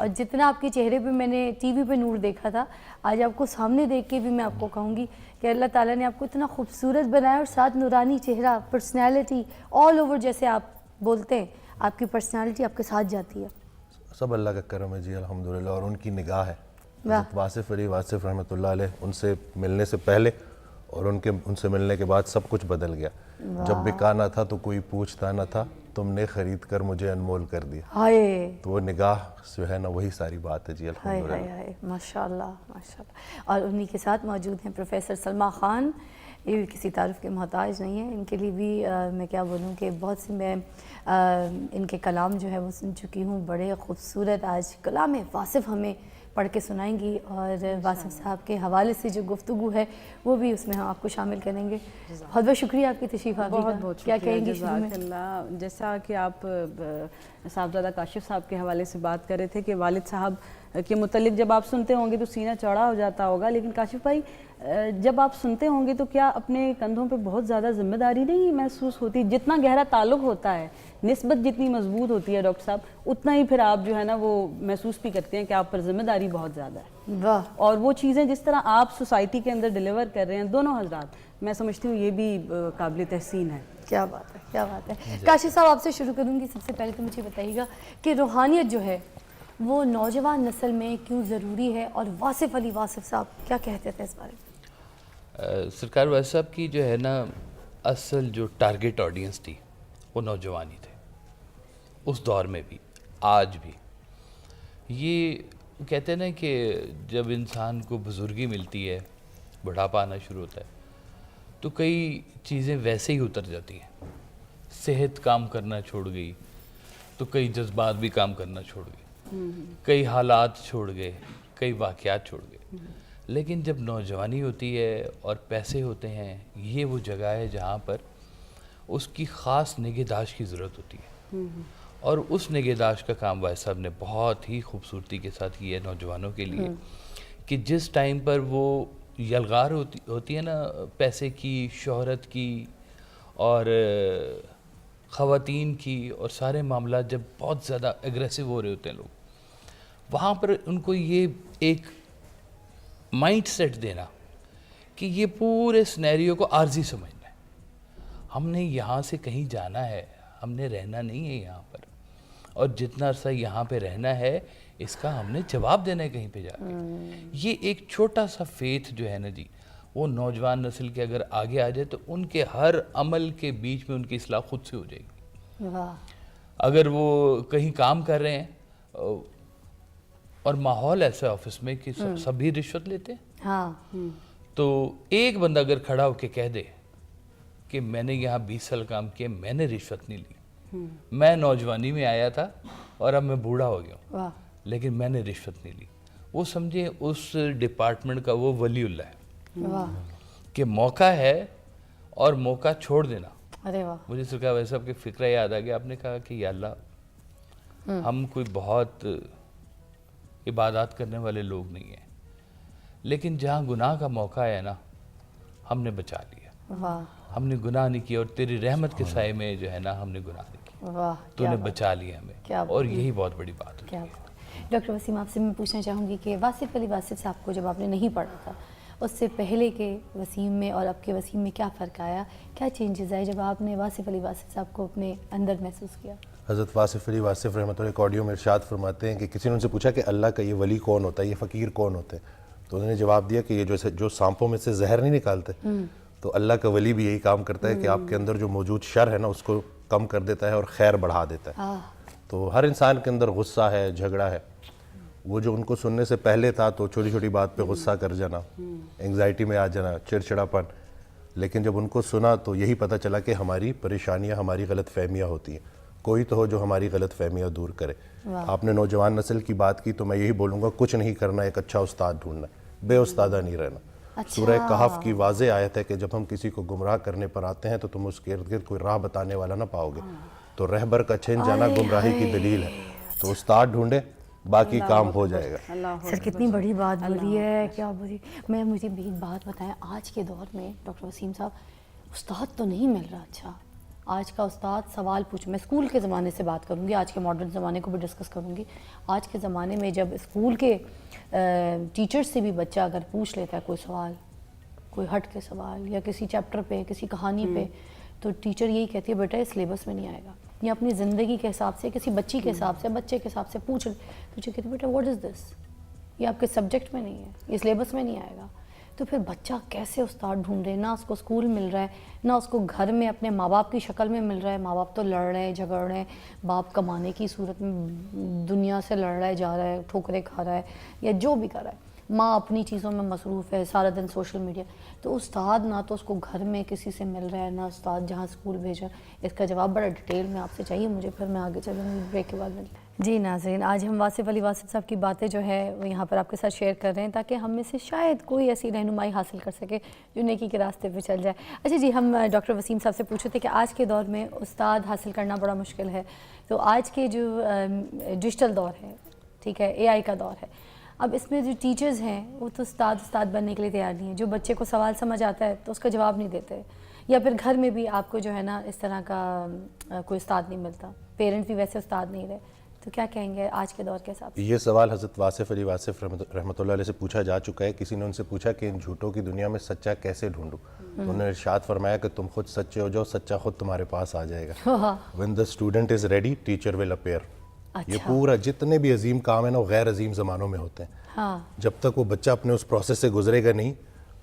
اور جتنا آپ کے چہرے پہ میں نے ٹی وی پہ نور دیکھا تھا، آج آپ کو سامنے دیکھ کے بھی میں آپ کو کہوں گی کہ اللہ تعالیٰ نے آپ کو اتنا خوبصورت بنایا، اور ساتھ نورانی چہرہ، پرسنالٹی آل اوور، جیسے آپ بولتے ہیں آپ کی پرسنالٹی آپ کے ساتھ جاتی ہے. سب اللہ کا کرم ہے جی الحمدللہ، اور ان کی نگاہ ہے. حضرت واصف علی واصف رحمۃ اللہ علیہ، ان سے ملنے سے پہلے اور ان سے ملنے کے بعد سب کچھ بدل گیا. جب بکانا تھا تو کوئی پوچھتا نہ تھا، تم نے خرید کر مجھے انمول کر دیا. تو وہ نگاہ جو ہے نا، وہی ساری بات ہے جی الحمدللہ. ماشاء اللہ ماشاء اللہ. اور انہی کے ساتھ موجود ہیں پروفیسر سلمیٰ خان. یہ بھی کسی تعارف کے محتاج نہیں ہیں. ان کے لیے بھی میں کیا بولوں کہ بہت سی میں ان کے کلام جو ہے وہ سن چکی ہوں. بڑے خوبصورت آج کلام واصف ہمیں پڑھ کے سنائیں گی، اور واصف صاحب کے حوالے سے جو گفتگو ہے وہ بھی اس میں ہم آپ کو شامل کریں گے. بہت بہت شکریہ آپ کی تشریف آوری کا. بہت کیا شکریہ، کہیں گی شروع میں؟ جزاک اللہ. جیسا کہ آپ صاحبزادہ کاشف صاحب کے حوالے سے بات کر رہے تھے کہ والد صاحب کے متعلق جب آپ سنتے ہوں گے تو سینہ چوڑا ہو جاتا ہوگا، لیکن کاشف بھائی جب آپ سنتے ہوں گے تو کیا اپنے کندھوں پہ بہت زیادہ ذمہ داری نہیں محسوس ہوتی؟ جتنا گہرا تعلق ہوتا ہے، نسبت جتنی مضبوط ہوتی ہے ڈاکٹر صاحب، اتنا ہی پھر آپ جو ہے نا وہ محسوس بھی کرتے ہیں کہ آپ پر ذمہ داری بہت زیادہ ہے. واہ. اور وہ چیزیں جس طرح آپ سوسائٹی کے اندر ڈیلیور کر رہے ہیں دونوں حضرات، میں سمجھتی ہوں یہ بھی قابل تحسین ہے. کیا بات ہے، کیا بات ہے. کاشف صاحب آپ سے شروع کروں گی. سب سے پہلے تو مجھے بتائیے گا کہ روحانیت جو ہے وہ نوجوان نسل میں کیوں ضروری ہے، اور واصف علی واصف صاحب کیا کہتے تھے اس بارے میں؟ سرکار واصف صاحب کی جو ہے نا اصل جو ٹارگٹ آڈینس تھی وہ نوجوان ہی تھے، اس دور میں بھی آج بھی. یہ کہتے ہیں نا کہ جب انسان کو بزرگی ملتی ہے، بڑھاپا آنا شروع ہوتا ہے، تو کئی چیزیں ویسے ہی اتر جاتی ہیں. صحت کام کرنا چھوڑ گئی تو کئی جذبات بھی کام کرنا چھوڑ گئے، کئی حالات چھوڑ گئے، کئی واقعات چھوڑ گئے. لیکن جب نوجوانی ہوتی ہے اور پیسے ہوتے ہیں، یہ وہ جگہ ہے جہاں پر اس کی خاص نگہداشت کی ضرورت ہوتی ہے. اور اس نگہداشت کا کام واصف صاحب نے بہت ہی خوبصورتی کے ساتھ کیا ہے نوجوانوں کے لیے، کہ جس ٹائم پر وہ یلغار ہوتی ہے نا پیسے کی، شہرت کی اور خواتین کی، اور سارے معاملات جب بہت زیادہ اگریسو ہو رہے ہوتے ہیں لوگ، وہاں پر ان کو یہ ایک مائنڈ سیٹ دینا کہ یہ پورے سینیریو کو عارضی سمجھنا ہے. ہم نے یہاں سے کہیں جانا ہے، ہم نے رہنا نہیں ہے یہاں پر، اور جتنا عرصہ یہاں پہ رہنا ہے اس کا ہم نے جواب دینا ہے کہیں پہ جا کے. یہ ایک چھوٹا سا فیتھ جو ہے نا جی، وہ نوجوان نسل کے اگر آگے آ جائے تو ان کے ہر عمل کے بیچ میں ان کی اصلاح خود سے ہو جائے گی. اگر وہ کہیں کام کر رہے ہیں اور ماحول ایسا آفس میں کہ سبھی رشوت لیتے ہیں، تو ایک بندہ اگر کھڑا ہو کے کہہ دے کہ میں نے یہاں 20 سال کام کیا، میں نے رشوت نہیں لی، میں نوجوانی میں آیا تھا اور اب میں بوڑھا ہو گیا ہوں لیکن میں نے رشوت نہیں لی، وہ سمجھے اس ڈپارٹمنٹ کا وہ ولی اللہ ہے. کہ موقع ہے اور موقع چھوڑ دینا. مجھے سرکار واصف صاحب کے فکرہ یاد آ گیا. آپ نے کہا کہ یا اللہ، ہم کوئی بہت عبادات کرنے والے لوگ نہیں ہیں، لیکن جہاں گناہ کا موقع ہے نا، ہم نے بچا لیا. ہم نے گناہ نہیں کیا، اور تیری رحمت کے سائے میں جو ہے نا ہم نے گناہ نہیں کیا، تو نے بچا لیا ہمیں، اور یہی بہت بڑی بات ہوتی ہے. ڈاکٹر وسیم، آپ سے میں پوچھنا چاہوں گی کہ واصف علی واصف صاحب کو جب آپ نے نہیں پڑھا تھا، اس سے پہلے کے وسیم میں اور اب کے وسیم میں کیا فرق آیا، کیا چینجز آئے جب آپ نے واصف علی واصف صاحب کو اپنے اندر محسوس کیا؟ حضرت واصف علی واصف رحمۃ اللہ آڈیو میں ارشاد فرماتے ہیں کہ کسی نے ان سے پوچھا کہ اللہ کا یہ ولی کون ہوتا ہے، یہ فقیر کون ہوتے ہیں؟ تو انہوں نے جواب دیا کہ یہ جو سانپوں میں سے زہر نہیں نکالتے، تو اللہ کا ولی بھی یہی کام کرتا ہے کہ آپ کے اندر جو موجود شر ہے نا اس کو کم کر دیتا ہے اور خیر بڑھا دیتا ہے. تو ہر انسان کے اندر غصہ ہے، جھگڑا ہے. وہ جو ان کو سننے سے پہلے تھا تو چھوٹی چھوٹی بات پہ غصہ کر جانا، انگزائٹی میں آ جانا، چڑچڑاپن، لیکن جب ان کو سنا تو یہی پتہ چلا کہ ہماری پریشانیاں، ہماری غلط فہمیاں ہوتی ہیں. کوئی تو ہو جو ہماری غلط فہمیاں دور کرے. آپ نے نوجوان نسل کی بات کی تو میں یہی بولوں گا، کچھ نہیں کرنا، ایک اچھا استاد ڈھونڈنا، بے استادہ نہیں رہنا. سورہ کہف کی واضح آیت ہے کہ جب ہم کسی کو گمراہ کرنے پر آتے ہیں تو تم اس کے ارد گرد کوئی راہ بتانے والا نہ پاؤ گے. تو رہبر کا چھن جانا گمراہی کی دلیل ہے. تو استاد ڈھونڈے، باقی کام ہو جائے گا. سر کتنی بڑی بات بولی ہے، کیا بولی. مجھے ایک بات بتائیں، آج کے دور میں ڈاکٹر وسیم صاحب استاد تو نہیں مل رہا. اچھا آج کا استاد سوال پوچھ، میں اسکول کے زمانے سے بات کروں گی، آج کے ماڈرن زمانے کو بھی ڈسکس کروں گی. آج کے زمانے میں جب اسکول کے ٹیچر سے بھی بچہ اگر پوچھ لیتا ہے کوئی سوال، کوئی ہٹ کے سوال یا کسی چیپٹر پہ، کسی کہانی پہ، تو ٹیچر یہی کہتی ہے بیٹا یہ سلیبس میں نہیں آئے گا، یا اپنی زندگی کے حساب سے کسی بچی کے حساب سے، بچے کے حساب سے پوچھ لے. ٹیچر کہتی ہے بیٹا واٹ از دس، یہ آپ کے سبجیکٹ میں نہیں ہے، یہ سلیبس میں نہیں آئے گا. تو پھر بچہ کیسے استاد ڈھونڈے؟ نہ اس کو اسکول مل رہا ہے، نہ اس کو گھر میں اپنے ماں باپ کی شکل میں مل رہا ہے. ماں باپ تو لڑ رہے ہیں، جھگڑ رہے ہیں، باپ کمانے کی صورت میں دنیا سے لڑ رہا ہے، جا رہا ہے، ٹھوکریں کھا رہا ہے یا جو بھی کر رہا ہے. ماں اپنی چیزوں میں مصروف ہے، سارا دن سوشل میڈیا. تو استاد نہ تو اس کو گھر میں کسی سے مل رہا ہے، نہ استاد جہاں اسکول بھیجا. اس کا جواب بڑا ڈیٹیل میں آپ سے چاہیے مجھے، پھر میں آگے چلوں گی بریک کے بعد ملتے ہیں. جی ناظرین، آج ہم واصف علی واصف صاحب کی باتیں جو ہے وہ یہاں پر آپ کے ساتھ شیئر کر رہے ہیں تاکہ ہم میں سے شاید کوئی ایسی رہنمائی حاصل کر سکے جو نیکی کے راستے پہ چل جائے. اچھا جی، ہم ڈاکٹر وسیم صاحب سے پوچھے تھے کہ آج کے دور میں استاد حاصل کرنا بڑا مشکل ہے. تو آج کے جو ڈیجیٹل دور ہے، ٹھیک ہے، اے آئی کا دور ہے، اب اس میں جو ٹیچرز ہیں وہ تو استاد بننے کے لیے تیار نہیں ہیں. جو بچے کو سوال سمجھ آتا ہے تو اس کا جواب نہیں دیتے، یا پھر گھر میں بھی آپ کو جو ہے نا اس طرح کا کوئی استاد نہیں ملتا، پیرنٹ بھی ویسے استاد نہیں رہے. تو کیا کہیں گے آج کے دور کے حساب سے؟ یہ سوال حضرت واصف علی واصف رحمۃ اللہ علیہ سے پوچھا جا چکا ہے. کسی نے ان سے پوچھا کہ ان جھوٹوں کی دنیا میں سچا کیسے ڈھونڈوں؟ تو انہوں نے ارشاد فرمایا کہ تم خود سچے ہو جاؤ، سچا خود تمہارے پاس آ جائے گا. when the student is ready teacher will appear. یہ پورا جتنے بھی عظیم کام ہیں نا وہ غیر عظیم زمانوں میں ہوتے ہیں. جب تک وہ بچہ اپنے اس پروسیس سے گزرے گا نہیں،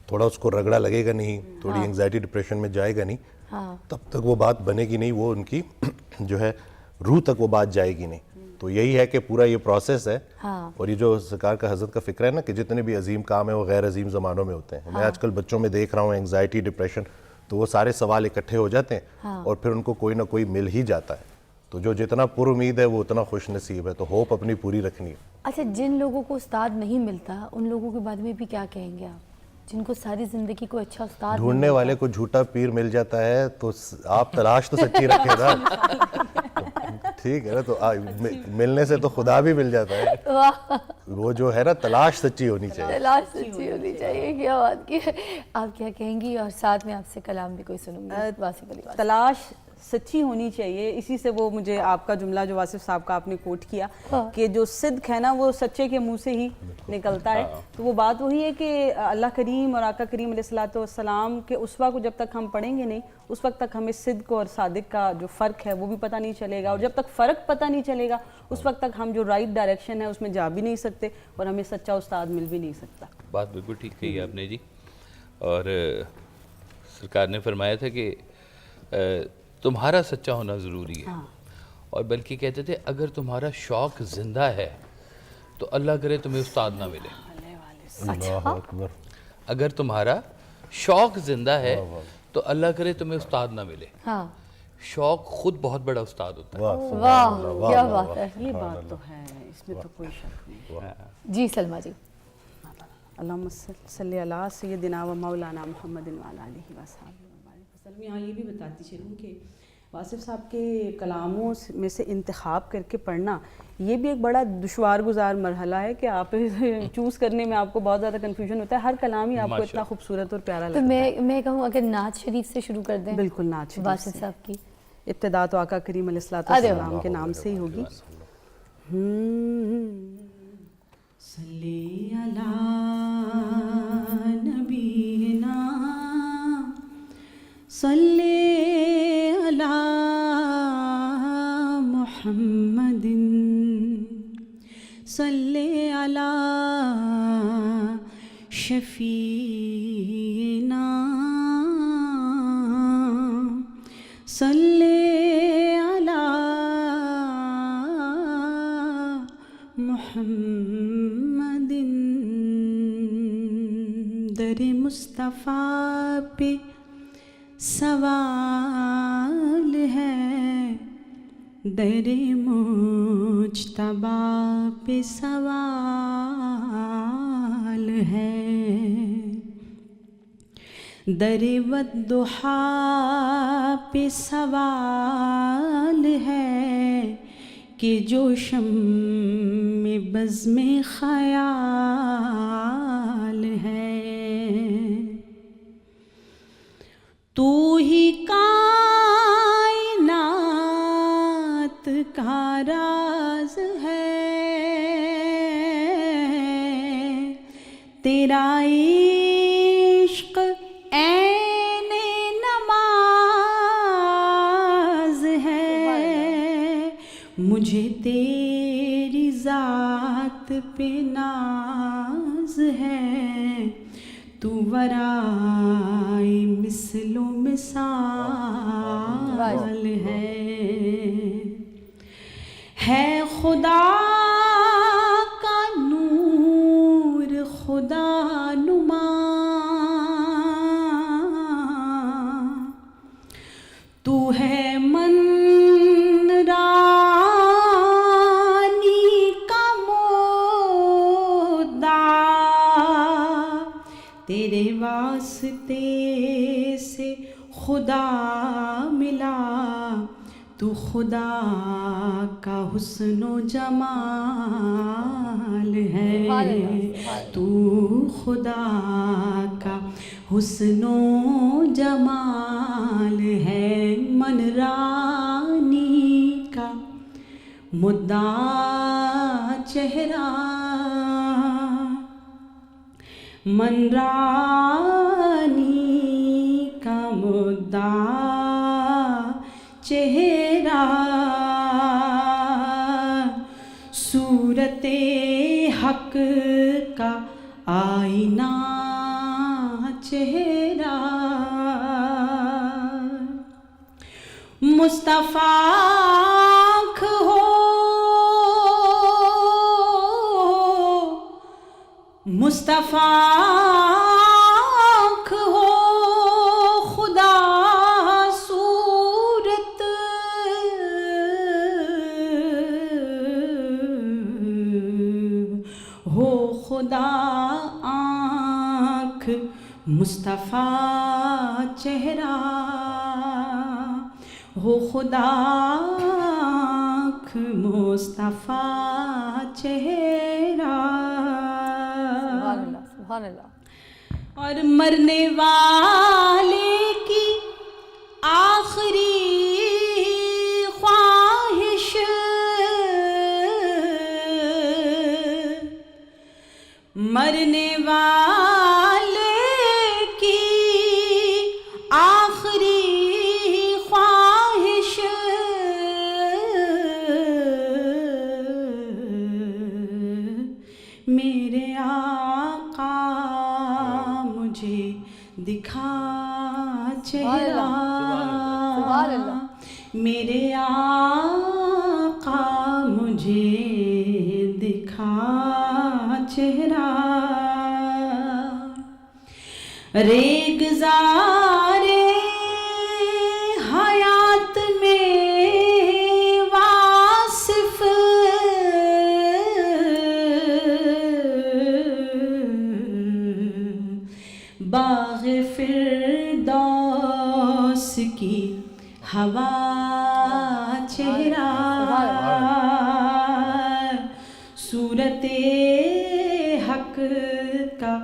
تھوڑا اس کو رگڑا لگے گا نہیں، تھوڑی انگزائٹی ڈپریشن میں جائے گا نہیں، تب تک وہ بات بنے گی نہیں، وہ ان کی جو ہے روح تک وہ بات جائے گی نہیں. تو یہی ہے کہ پورا یہ پروسیس ہے. اور یہ جو سرکار کا حضرت کا فکر ہے نا کہ جتنے بھی عظیم کام ہیں وہ غیر عظیم زمانوں میں ہوتے ہیں. میں آج کل بچوں میں دیکھ رہا ہوں انگزائٹی ڈپریشن، تو وہ سارے سوال اکٹھے ہو جاتے ہیں اور پھر ان کو کوئی نہ کوئی مل ہی جاتا ہے. تو جو جتنا پر امید ہے وہ اتنا خوش نصیب ہے. تو ہوپ اپنی پوری رکھنی ہے. اچھا، جن لوگوں کو استاد نہیں ملتا ان لوگوں کے بارے میں بھی کیا کہیں گے آپ، جن کو ساری زندگی کو اچھا استاد ڈھونڈنے والے کو جھوٹا پیر مل جاتا ہے تو آپ تلاش تو سچی رکھیں نا. ٹھیک ہے نا، تو ملنے سے تو خدا بھی مل جاتا ہے. وہ جو ہے نا تلاش سچی ہونی چاہیے. تلاش سچی ہونی چاہیے. کیا بات کی. آپ کیا کہیں گی؟ اور ساتھ میں آپ سے کلام بھی کوئی سنوں گی. واصف علی واصف، تلاش سچی ہونی چاہیے. اسی سے وہ مجھے آپ کا جملہ جو واصف صاحب کا آپ نے کوٹ کیا کہ جو صدق ہے نا وہ سچے کے منہ سے ہی نکلتا ہے. تو وہ بات وہی ہے کہ اللہ کریم اور آقا کریم علیہ الصلوۃ والسلام کے اسوہ کو جب تک ہم پڑھیں گے نہیں، اس وقت تک ہمیں صدق اور صادق کا جو فرق ہے وہ بھی پتہ نہیں چلے گا. اور جب تک فرق پتہ نہیں چلے گا اس وقت تک ہم جو رائٹ ڈائریکشن ہے اس میں جا بھی نہیں سکتے اور ہمیں سچا استاد مل بھی نہیں سکتا. بات بالکل ٹھیک کہی آپ نے جی. اور سرکار نے فرمایا تھا کہ تمہارا سچا ہونا ضروری ہے. اور بلکہ کہتے تھے اگر تمہارا شوق زندہ ہے تو اللہ کرے تمہیں استاد نہ ملے. اللہ اکبر. اگر تمہارا شوق زندہ ہے تو اللہ کرے تمہیں استاد نہ ملے. شوق خود بہت بڑا استاد ہوتا ہے. واہ کیا بات ہے. یہ بات تو ہے، اس میں تو کوئی شک نہیں. جی سلمیٰ جی. اللہم صلی علی سیدنا و مولانا محمد وعلی آلہ وصحبہ وسلم. یہاں یہ بھی بتاتی چلوں کہ واصف صاحب کے کلاموں میں سے انتخاب کر کے پڑھنا یہ بھی ایک بڑا دشوار گزار مرحلہ ہے کہ آپ چوز کرنے میں آپ کو بہت زیادہ کنفیوژن ہوتا ہے. ہر کلام ہی آپ کو اتنا خوبصورت اور پیارا لگتا ہے. تو میں کہوں اگر نعت شریف سے شروع کر دیں. بالکل نعت شریف واصف صاحب کی ابتدا تو آقا کریم علیہ الصلوۃ والسلام کے نام سے ہی ہوگی. صلی علی نبینا صلی علی محمد صلی علی شفیعنا صلی علی محمد. در مصطفیٰ پہ سوال ہے، در مجتبی پہ سوال ہے، در والضحیٰ پہ سوال ہے کہ جو شمع بزم خیال ہے. تو ہی کائنات راز ہے تیرا عشق عین نماز ہے مجھے تیری ذات پہ ناز ہے تو ورائے مثل و مثال ہے خدا کا نور خدا نما تو ہے من رانی کا مدعا تیرے واسطے سے خدا ملا تو خدا کا حسن و جمال ہے تو خدا کا حسن و جمال ہے من رانی کا مدعا چہرہ من رانی کا مدعا چہرہ صورت حق کا آئینہ چہرہ مصطفیٰ آنکھ ہو مصطفیٰ آنکھ ہو خدا صورت ہو خدا آنکھ مصطفیٰ چہرہ ہو خدا آنکھ مصطفیٰ چہرہ سبحان اللہ اور مرنے والے کی آخری خواہش مرنے والے کی آخری خواہش میرے آقا مجھے دکھا چہرہ میرے آقا مجھے دکھا چہرہ ریگزار حیات میں واصف باغ فردوس کی ہوا چہرہ صورت حق کا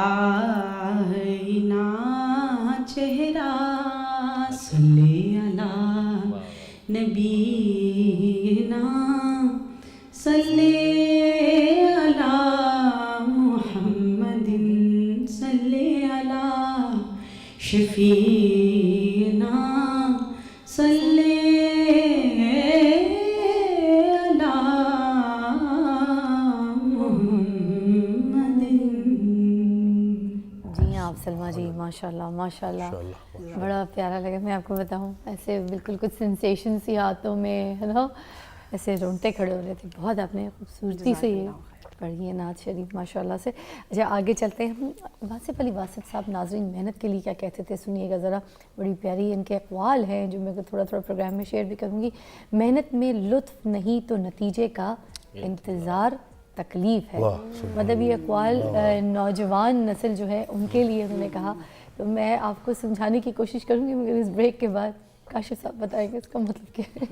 آئینہ چہرہ صلی علی نبینا صلی علی محمد صلی علی شفیعنا صلی سلمیٰ جی ماشاءاللہ ماشاءاللہ بڑا پیارا لگا. میں آپ کو بتاؤں ایسے بالکل کچھ سینسیشن سی ہاتھوں میں ہے نا ایسے رونگٹے کھڑے ہو رہے تھے. بہت آپ نے خوبصورتی سے یہ پڑھی ہے نعت شریف ماشاءاللہ سے. اچھا آگے چلتے ہیں. واصف علی واصف صاحب ناظرین محنت کے لیے کیا کہتے تھے سنیے گا ذرا. بڑی پیاری ان کے اقوال ہیں جو میں تھوڑا تھوڑا پروگرام میں شیئر بھی کروں گی. محنت میں لطف نہیں تو نتیجے کا انتظار تکلیف ہے. مطلب یہ اقوال نوجوان نسل جو ہے ان کے لیے انہوں نے کہا. تو میں آپ کو سمجھانے کی کوشش کروں گی مگر اس بریک کے بعد کاشف صاحب بتائیں گے اس کا مطلب کیا ہے.